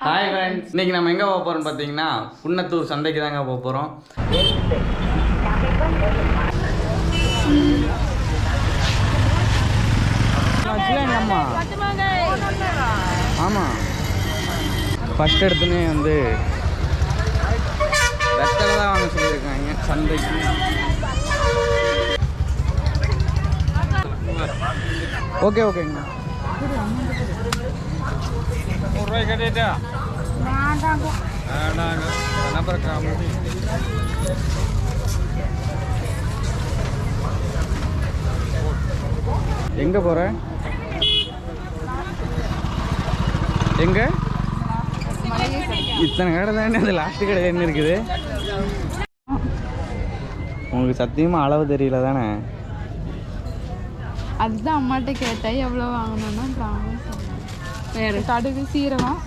Hi friends, இன்னைக்கு நம்ம எங்கே போக போகிறோம்னு பார்த்தீங்கன்னா குன்னத்தூர் சந்தைக்கு தாங்க போக போகிறோம். ஆமாம், ஃபஸ்ட் எடுத்துனே வந்து வெத்தலை தான் வாங்க சொல்லியிருக்காங்க சந்தைக்கு. ஓகே ஓகேங்க. ₹100 கட்டிட்டா நம்பர் எங்கே போகிற? எங்கே இத்தனை கடை தானே, அது லாஸ்ட் கடை என்ன இருக்குது? உங்களுக்கு சத்தியமாக அளவு தெரியல தானே? அதுதான் அம்மாட்ட கேட்டேன் எவ்வளோ வாங்கணும்னா வேறு கடுகு சீரகம்